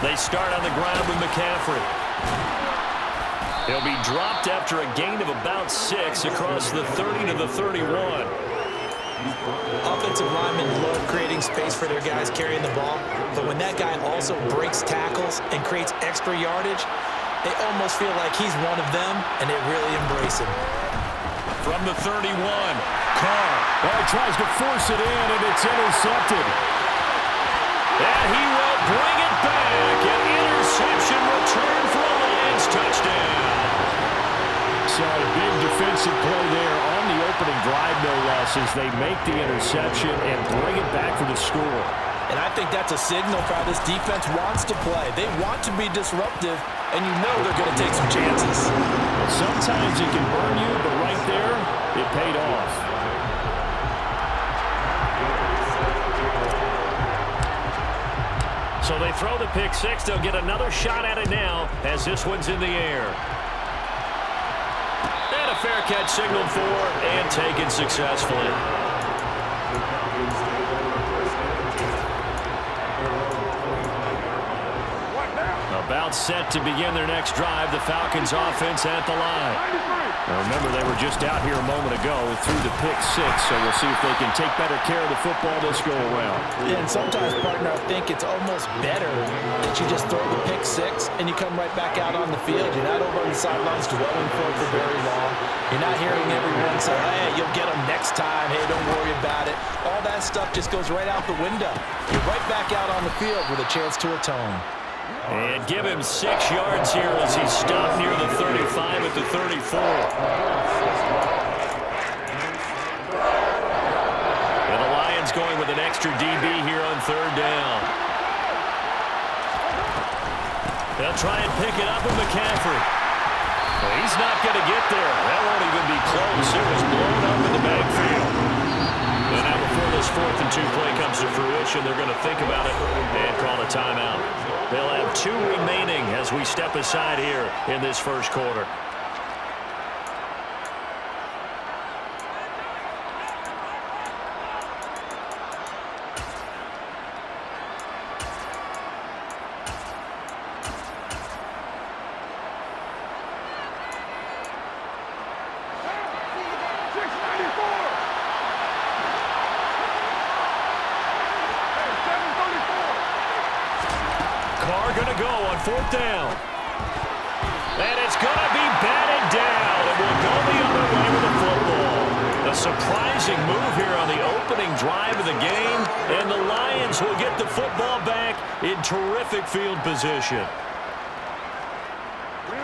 They start on the ground with McCaffrey. He'll be dropped after a gain of about 6 across the 30 to the 31. Offensive linemen love creating space for their guys carrying the ball, but when that guy also breaks tackles and creates extra yardage, they almost feel like he's one of them, and they really embrace him. From the 31, Carr. Well, he tries to force it in, and it's intercepted. And he will bring it back. An interception return for a Lions touchdown. So a big defensive play there on the opening drive, no less, as they make the interception and bring it back for the score. And I think that's a signal for how this defense wants to play. They want to be disruptive, and you know they're going to take some chances. Sometimes it can burn you, but right there, it paid off. So they throw the pick six. They'll get another shot at it now as this one's in the air. And a fair catch signaled for and taken successfully. About set to begin their next drive. The Falcons offense at the line. Now remember, they were just out here a moment ago through the pick six, so we'll see if they can take better care of the football this go around. Yeah, and sometimes, partner, I think it's almost better that you just throw the pick six and you come right back out on the field. You're not over on the sidelines dwelling for it for very long. You're not hearing everyone say, hey, you'll get them next time. Hey, don't worry about it. All that stuff just goes right out the window. You're right back out on the field with a chance to atone. And give him 6 yards here as he's stopped near the 35 at the 34. And the Lions going with an extra DB here on third down. They'll try and pick it up with McCaffrey. Well, he's not going to get there. That won't even be close. It was blown up in the backfield. And now before this 4th and 2 play comes to fruition, they're going to think about it and call a timeout. They'll have 2 remaining as we step aside here in this first quarter. Going to go on 4th down. And it's going to be batted down. And we'll go the other way with the football. A surprising move here on the opening drive of the game. And the Lions will get the football back in terrific field position.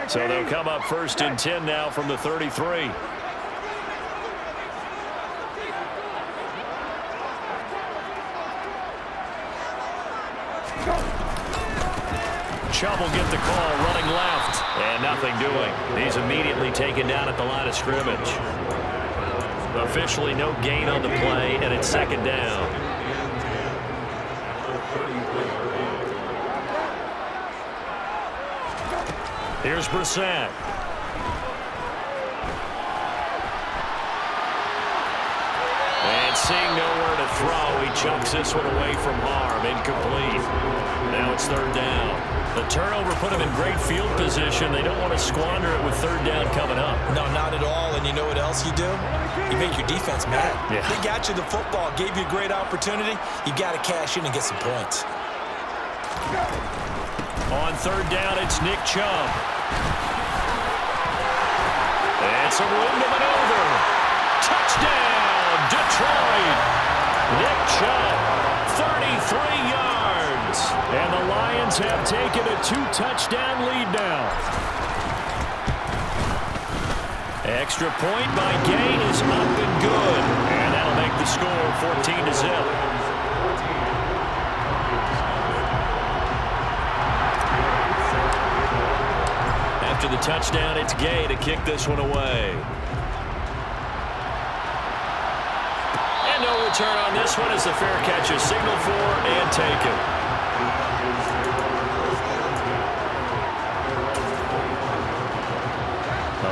So they'll come up 1st and 10 now from the 33. Chubb will get the call, running left, and nothing doing. He's immediately taken down at the line of scrimmage. Officially no gain on the play, and it's 2nd down. Here's Brissett. And seeing nowhere to throw, he chucks this one away from harm. Incomplete. Now it's 3rd down. The turnover put them in great field position. They don't want to squander it with 3rd down coming up. No, not at all. And you know what else you do? You make your defense mad. Yeah. They got you the football, gave you a great opportunity. You got to cash in and get some points. On 3rd down, it's Nick Chubb. And some room to maneuver. Touchdown, Detroit. Nick Chubb, 33 yards. And the Lions have taken a 2-touchdown lead now. Extra point by Gay is up and good. And that'll make the score 14-0. After the touchdown, it's Gay to kick this one away. And no return on this one as the fair catch is signaled for and taken.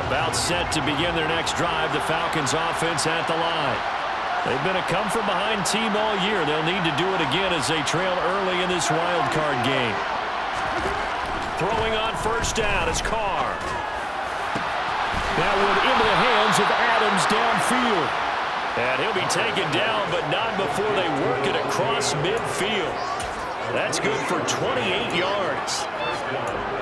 About set to begin their next drive, the Falcons offense at the line. They've been a come-from-behind team all year. They'll need to do it again as they trail early in this wild card game. Throwing on first down is Carr. That one into the hands of Adams downfield. And he'll be taken down, but not before they work it across midfield. That's good for 28 yards.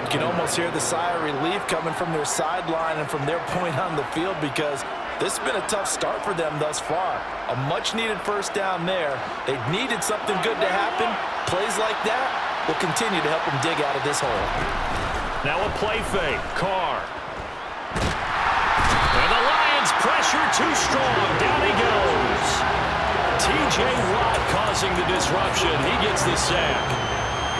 You can almost hear the sigh of relief coming from their sideline and from their point on the field, because this has been a tough start for them thus far. A much-needed first down there. They needed something good to happen. Plays like that will continue to help them dig out of this hole. Now a play fake. Carr. And the Lions pressure too strong. Down he goes. T.J. Watt causing the disruption. He gets the sack.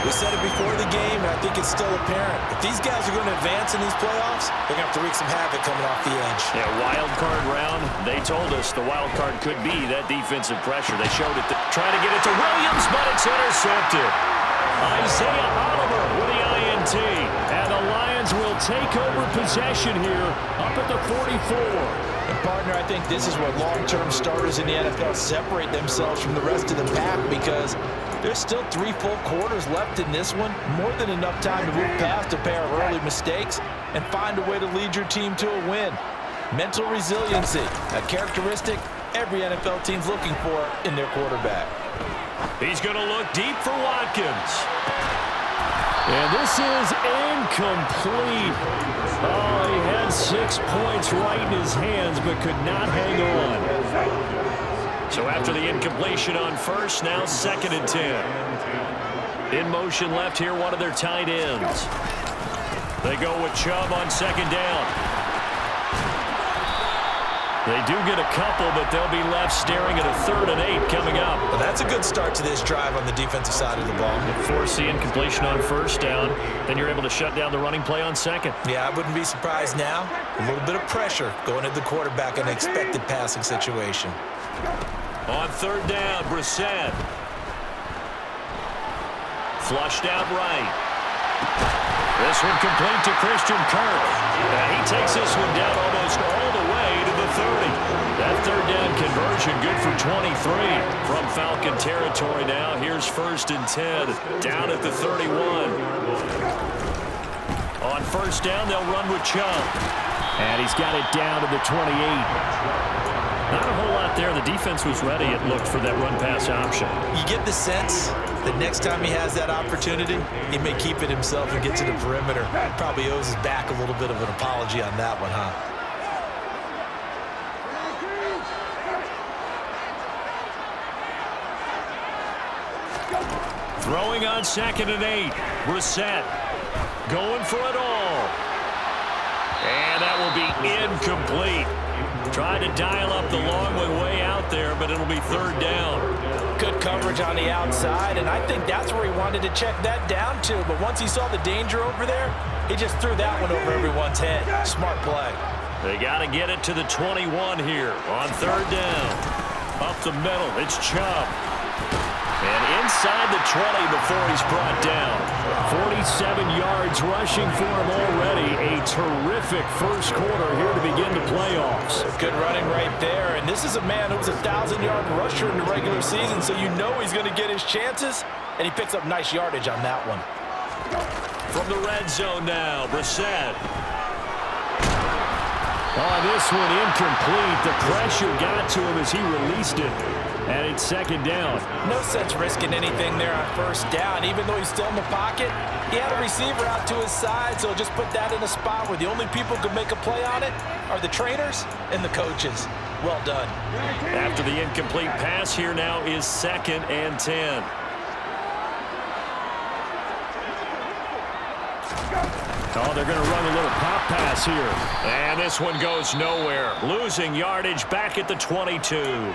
We said it before the game, and I think it's still apparent. If these guys are going to advance in these playoffs, they're going to have to wreak some havoc coming off the edge. Yeah, wild card round. They told us the wild card could be that defensive pressure. They showed it. Trying to get it to Williams, but it's intercepted. Isaiah Oliver with the INT. And the Lions will take over possession here up at the 44. And partner, I think this is where long-term starters in the NFL separate themselves from the rest of the pack, because there's still 3 full quarters left in this one. More than enough time to move past a pair of early mistakes and find a way to lead your team to a win. Mental resiliency, a characteristic every NFL team's looking for in their quarterback. He's going to look deep for Watkins. And this is incomplete. Oh, he had 6 points right in his hands, but could not hang on. So after the incompletion on first, now 2nd and 10. In motion left here, one of their tight ends. They go with Chubb on 2nd down. They do get a couple, but they'll be left staring at a 3rd and 8 coming up. Well, that's a good start to this drive on the defensive side of the ball. Force the incompletion on first down, then you're able to shut down the running play on 2nd. Yeah, I wouldn't be surprised now. A little bit of pressure going at the quarterback in an expected passing situation. On 3rd down, Brissett. Flushed out right. This one complete to Christian Kirk. And he takes this one down almost all the way to the 30. That 3rd down conversion good for 23. From Falcon territory now, here's 1st and 10. Down at the 31. On 1st down, they'll run with Chubb. And he's got it down to the 28. Not a whole lot there. The defense was ready, it looked, for that run-pass option. You get the sense that next time he has that opportunity, he may keep it himself and get to the perimeter. Probably owes his back a little bit of an apology on that one, huh? Throwing on 2nd and 8. Brissett going for it all. And that will be incomplete. Tried to dial up the long one way out there, but it'll be 3rd down. Good coverage on the outside, and I think that's where he wanted to check that down to. But once he saw the danger over there, he just threw that one over everyone's head. Smart play. They got to get it to the 21 here on 3rd down. Up the middle, it's Chubb. And inside the 20 before he's brought down. 47 yards rushing for him already. A terrific first quarter here to begin the playoffs. Good running right there. And this is a man who was a 1,000-yard rusher in the regular season, so you know he's going to get his chances. And he picks up nice yardage on that one. From the red zone now, Brissett. Oh, this one incomplete. The pressure got to him as he released it. And it's 2nd down. No sense risking anything there on 1st down. Even though he's still in the pocket, he had a receiver out to his side, so just put that in a spot where the only people who can make a play on it are the trainers and the coaches. Well done. After the incomplete pass, here now is 2nd and 10. Oh, they're going to run a little pop pass here. And this one goes nowhere. Losing yardage back at the 22.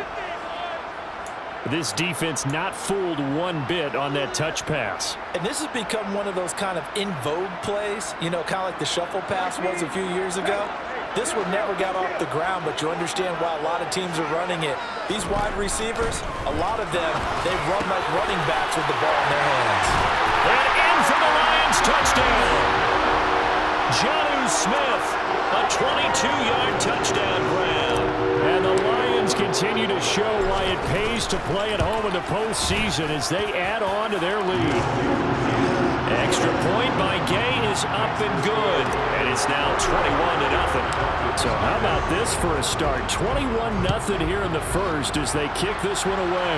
This defense not fooled one bit on that touch pass. And this has become one of those kind of in vogue plays, you know, kind of like the shuffle pass was a few years ago. This one never got off the ground, but you understand why a lot of teams are running it. These wide receivers, a lot of them, they run like running backs with the ball in their hands. And in for the Lions, touchdown. Jonnu Smith, a 22-yard touchdown grab. And the Lions continue to show why it pays to play at home in the postseason as they add on to their lead. Extra point by Gay is up and good. And it's now 21-0. So how about this for a start? 21-0 here in the first as they kick this one away.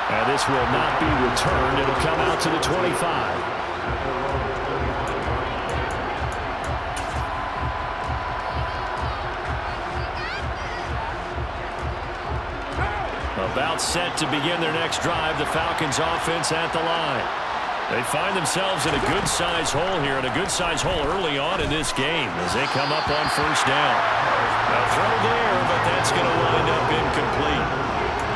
And this will not be returned. It'll come out to the 25. About set to begin their next drive. The Falcons offense at the line. They find themselves in a good-sized hole here, and a good-sized hole early on in this game as they come up on first down. A throw there, but that's going to wind up incomplete.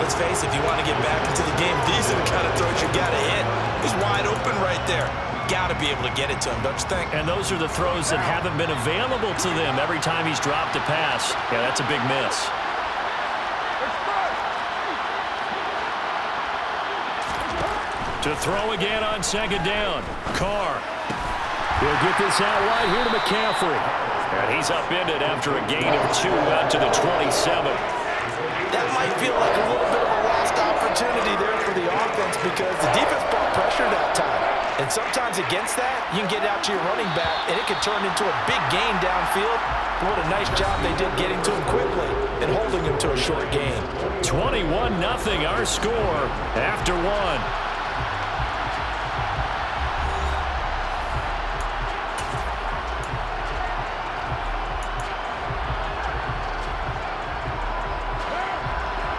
Let's face it, if you want to get back into the game, these are the kind of throws you got to hit. He's wide open right there. Got to be able to get it to him, don't you think? And those are the throws that haven't been available to them every time he's dropped a pass. Yeah, that's a big miss. To throw again on second down. Carr. He'll get this out wide here to McCaffrey. And he's upended after a gain of 2 out to the 27. That might feel like a little bit of a lost opportunity there for the offense because the defense brought pressure that time. And sometimes against that, you can get out to your running back, and it can turn into a big gain downfield. What a nice job they did getting to him quickly and holding him to a short gain. 21-0 our score after one.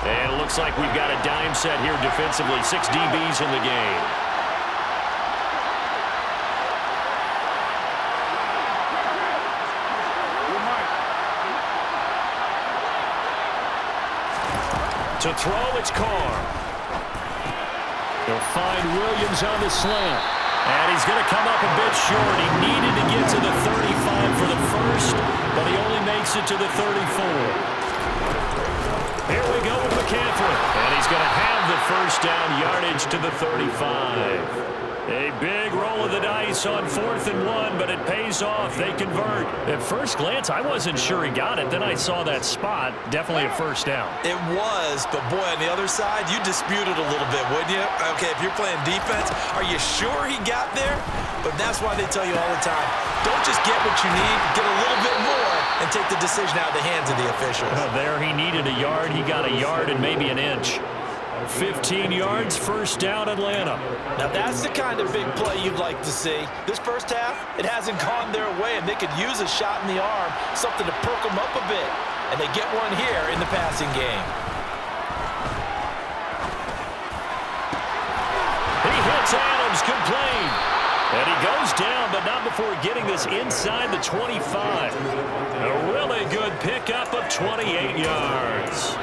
And it looks like we've got a dime set here defensively. 6 DBs in the game. To throw, it's Carr. He'll find Williams on the slant. And he's going to come up a bit short. He needed to get to the 35 for the first, but he only makes it to the 34. Here we go with McCaffrey. And he's going to have the first down yardage to the 35. A big roll of the dice on 4th and 1, but it pays off. They convert. At first glance, I wasn't sure he got it. Then I saw that spot. Definitely a first down. It was, but boy, on the other side, you dispute it a little bit, wouldn't you? Okay, if you're playing defense, are you sure he got there? But that's why they tell you all the time, don't just get what you need, get a little bit more, and take the decision out of the hands of the officials. There he needed a yard. He got a yard and maybe an inch. 15 yards, first down, Atlanta. Now that's the kind of big play you'd like to see. This first half, it hasn't gone their way, and they could use a shot in the arm, something to perk them up a bit. And they get one here in the passing game. He hits Adams, complete. And he goes down, but not before getting this inside the 25. A really good pickup of 28 yards.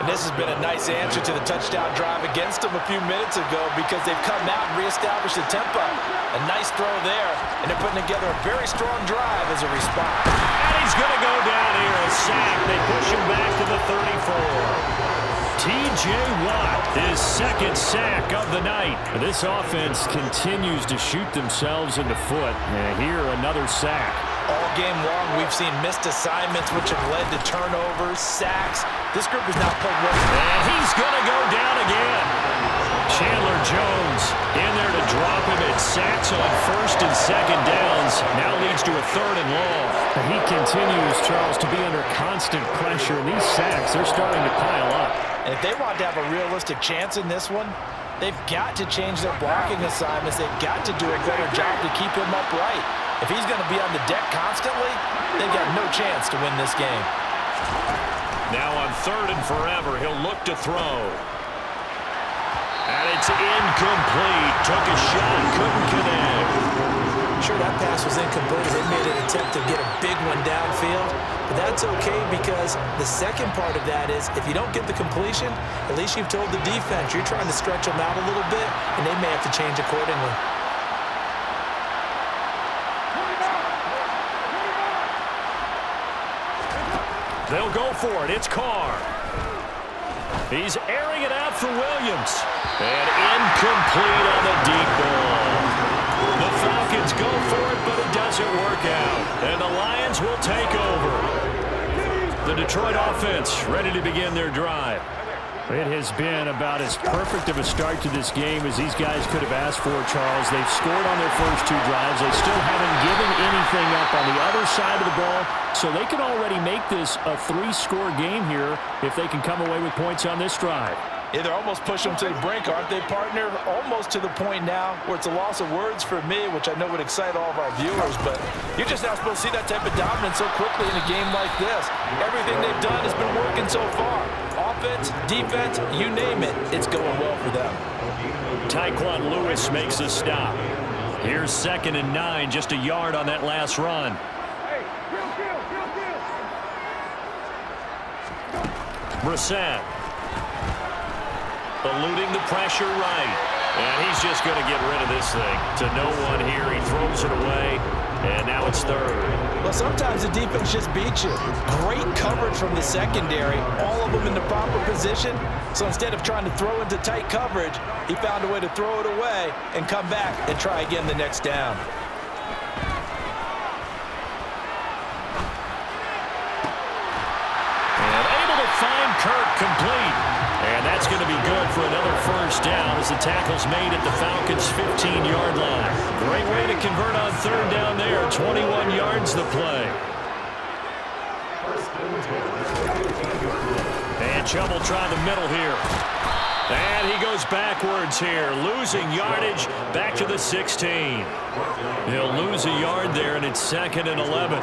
And this has been a nice answer to the touchdown drive against them a few minutes ago because they've come out and reestablished the tempo. A nice throw there, and they're putting together a very strong drive as a response. And he's going to go down here, a sack. They push him back to the 34. T.J. Watt, his second sack of the night. This offense continues to shoot themselves in the foot. And here, another sack. All game long, we've seen missed assignments, which have led to turnovers, sacks. This group has now played well. And he's going to go down again. Chandler Jones in there to drop him at sacks on first and second downs. Now leads to a 3rd and long. He continues, Charles, to be under constant pressure. And these sacks, they're starting to pile up. And if they want to have a realistic chance in this one, they've got to change their blocking assignments. They've got to do a better job to keep him upright. If he's going to be on the deck constantly, they've got no chance to win this game. Now on 3rd and forever, he'll look to throw. And it's incomplete. Took a shot, couldn't connect. Sure, that pass was incomplete. They made an attempt to get a big one downfield. But that's okay because the second part of that is if you don't get the completion, at least you've told the defense you're trying to stretch them out a little bit, and they may have to change accordingly. They'll go for it. It's Carr. He's airing it out for Williams. And incomplete on the deep ball. The Falcons go for it, but it doesn't work out. And the Lions will take over. The Detroit offense ready to begin their drive. It has been about as perfect of a start to this game as these guys could have asked for, Charles. They've scored on their first 2 drives. They still haven't given anything up on the other side of the ball, so they can already make this a 3-score game here if they can come away with points on this drive. Yeah, they're almost pushing them to the brink, aren't they, partner? Almost to the point now where it's a loss of words for me, which I know would excite all of our viewers, but you're just not supposed to see that type of dominance so quickly in a game like this. Everything they've done has been working so far. Offense, defense, you name it, it's going well for them. Tyquan Lewis makes a stop. Here's 2nd and 9, just a yard on that last run. Brissett. Eluding the pressure right. And he's just going to get rid of this thing. To no one here. He throws it away. And now it's 3rd. Well, sometimes the defense just beats you. Great coverage from the secondary. All of them in the proper position. So instead of trying to throw into tight coverage, he found a way to throw it away and come back and try again the next down. And able to find Kirk complete. And that's going to be good for another first down as the tackle's made at the Falcons' 15-yard line. Great way to convert on 3rd down there. 21 yards the play. And Chubb will try the middle here. And he goes backwards here, losing yardage back to the 16. He'll lose a yard there, and it's 2nd and 11.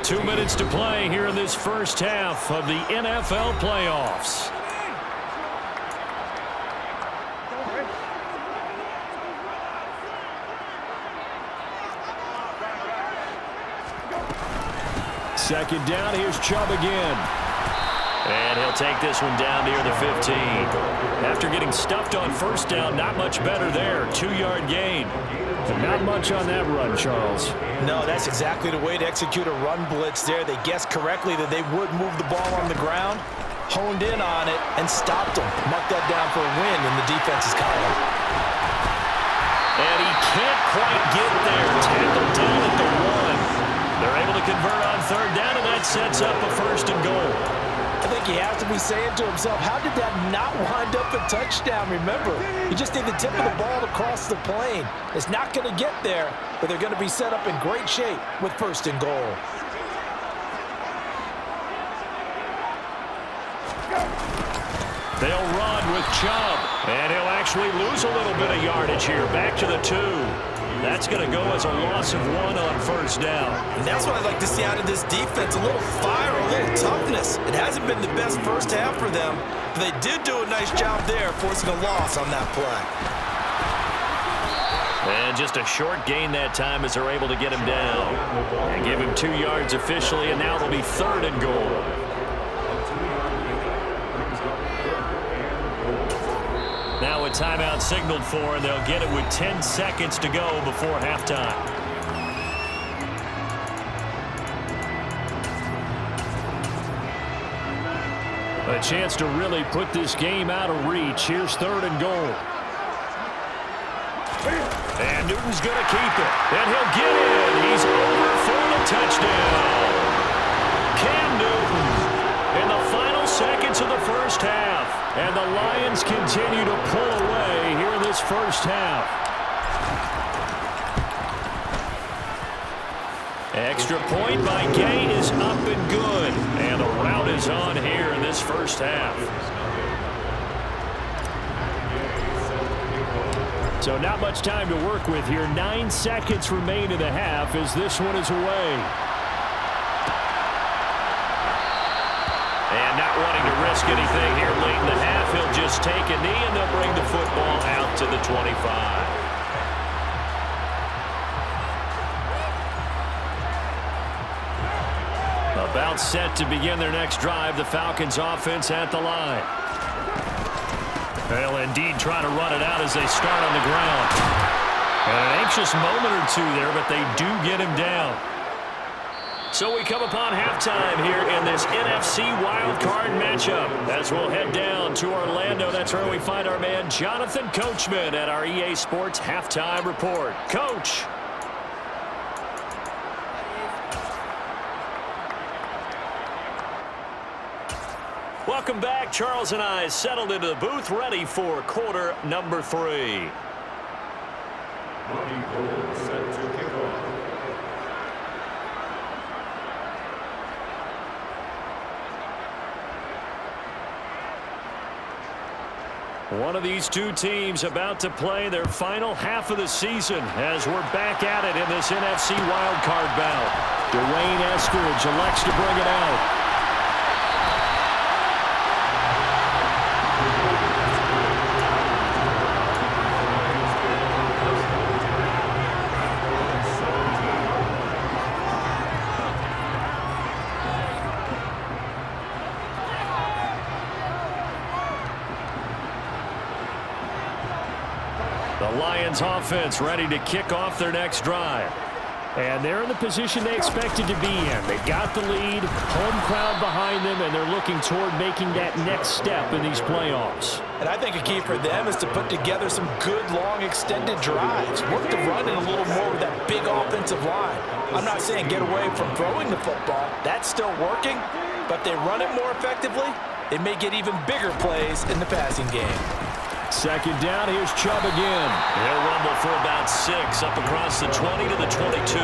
2 minutes to play here in this first half of the NFL playoffs. Second down, here's Chubb again. And he'll take this one down near the 15. After getting stuffed on first down, not much better there. 2-yard gain. But not much on that run, Charles. No, that's exactly the way to execute a run blitz there. They guessed correctly that they would move the ball on the ground, honed in on it, and stopped them. Marked that down for a win in the defense's column. And he can't quite get there. Tackled down at the 1. They're able to convert on 3rd down, and that sets up a 1st and goal. I think he has to be saying to himself, how did that not wind up a touchdown? Remember, you just need the tip of the ball to cross the plane. It's not going to get there, but they're going to be set up in great shape with 1st and goal. They'll run with Chubb, and he'll actually lose a little bit of yardage here. Back to the 2. That's going to go as a loss of 1 on 1st down. And that's what I'd like to see out of this defense, a little fire, a little toughness. It hasn't been the best first half for them, but they did do a nice job there, forcing a loss on that play. And just a short gain that time as they're able to get him down. And give him 2 yards officially, and now it'll be 3rd and goal. Now a timeout signaled for, and they'll get it with 10 seconds to go before halftime. A chance to really put this game out of reach. Here's 3rd and goal. And Newton's going to keep it. And he'll get in. He's over for the touchdown. Cam Newton in the final seconds of the first half. And the Lions continue to pull away here in this first half. Extra point by Gay is up and good. And the route is on here in this first half. So not much time to work with here. 9 seconds remain in the half as this one is away. And not wanting to risk anything here late in the half, he'll just take a knee and they'll bring the football out to the 25. About set to begin their next drive, the Falcons offense at the line. They'll indeed try to run it out as they start on the ground. And an anxious moment or two there, but they do get him down. So we come upon halftime here in this NFC wildcard matchup as we'll head down to Orlando. That's where we find our man Jonathan Coachman at our EA Sports Halftime Report. Coach. Welcome back. Charles and I settled into the booth, ready for quarter number 3. Set to kick off. One of these two teams about to play their final half of the season as we're back at it in this NFC wildcard bout. Dwayne Eskridge elects to bring it out. The Lions offense ready to kick off their next drive. And they're in the position they expected to be in. They've got the lead, home crowd behind them, and they're looking toward making that next step in these playoffs. And I think a key for them is to put together some good, long, extended drives. Work the run in a little more with that big offensive line. I'm not saying get away from throwing the football. That's still working. But they run it more effectively, they may get even bigger plays in the passing game. Second down, here's Chubb again. They'll rumble for about 6 up across the 20 to the 22.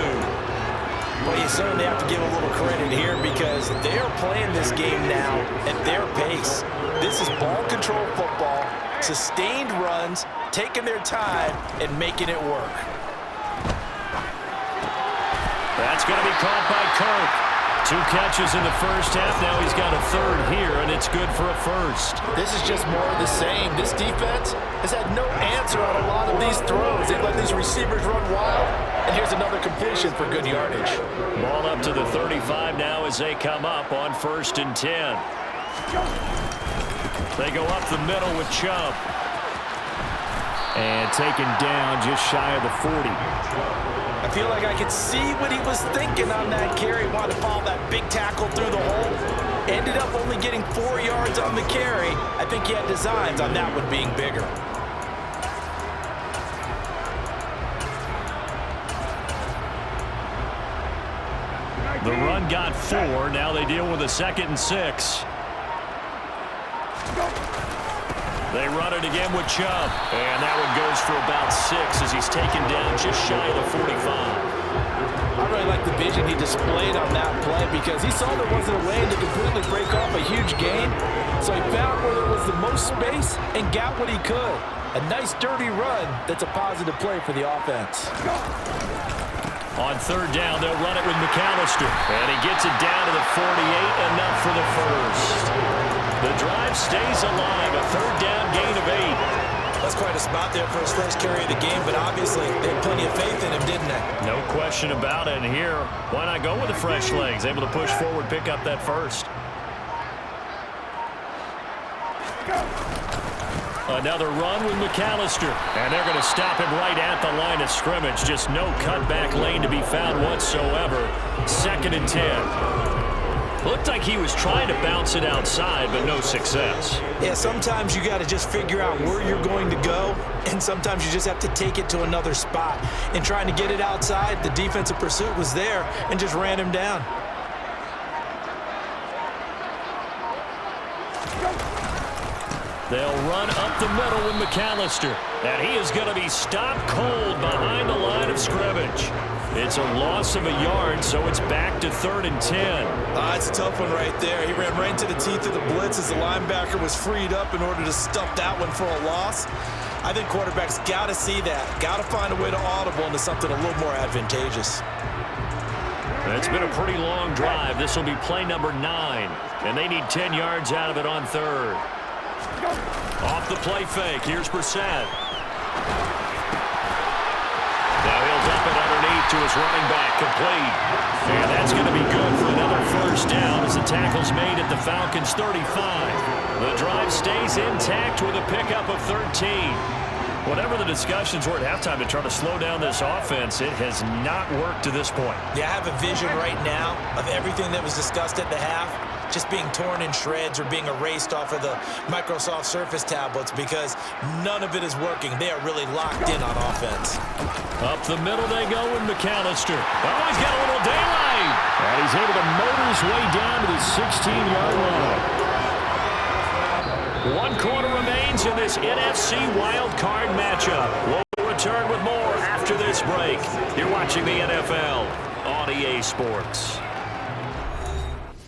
Well, you certainly have to give a little credit here because they are playing this game now at their pace. This is ball control football, sustained runs, taking their time, and making it work. That's going to be caught by Kirk. 2 catches in the first half. Now he's got a third here, and it's good for a first. This is just more of the same. This defense has had no answer on a lot of these throws. They let these receivers run wild, and here's another completion for good yardage. Ball up to the 35 now as they come up on 1st and 10. They go up the middle with Chubb. And taken down just shy of the 40. I feel like I could see what he was thinking on that carry. Wanted to follow that big tackle through the hole. Ended up only getting 4 yards on the carry. I think he had designs on that one being bigger. The run got 4. Now they deal with a 2nd and 6. They run it again with Chubb. And that one goes for about 6 as he's taken down just shy of the 45. I really like the vision he displayed on that play because he saw there wasn't a way to completely break off a huge gain. So he found where there was the most space and got what he could. A nice dirty run that's a positive play for the offense. On 3rd down, they'll run it with McAllister. And he gets it down to the 48, enough for the first. The drive stays alive, a 3rd down gain of 8. That's quite a spot there for his first carry of the game, but obviously they had plenty of faith in him, didn't they? No question about it. And here, why not go with the fresh legs? Able to push forward, pick up that first. Another run with McAllister. And they're going to stop him right at the line of scrimmage. Just no cutback lane to be found whatsoever. 2nd and 10. Looked like he was trying to bounce it outside, but no success. Yeah, sometimes you got to just figure out where you're going to go, and sometimes you just have to take it to another spot. In trying to get it outside, the defensive pursuit was there and just ran him down. They'll run up the middle with McAllister, and he is going to be stopped cold behind the line of scrimmage. It's a loss of a yard, so it's back to 3rd and 10. It's a tough one right there. He ran right into the teeth of the blitz as the linebacker was freed up in order to stuff that one for a loss. I think quarterbacks got to see that. Got to find a way to audible into something a little more advantageous. It's been a pretty long drive. This will be play number 9, and they need 10 yards out of it on 3rd. Off the play fake. Here's Brissett. Now he'll dump it underneath to his running back, complete. And that's going to be good for another first down as the tackle's made at the Falcons' 35. The drive stays intact with a pickup of 13. Whatever the discussions were at halftime to try to slow down this offense, it has not worked to this point. Yeah, I have a vision right now of everything that was discussed at the half just being torn in shreds or being erased off of the Microsoft Surface tablets because none of it is working. They are really locked in on offense. Up the middle they go with McAllister. Oh, he's got a little daylight. And he's able to motor his way down to the 16-yard line. One quarter remains in this NFC wildcard matchup. We'll return with more after this break. You're watching the NFL on EA Sports.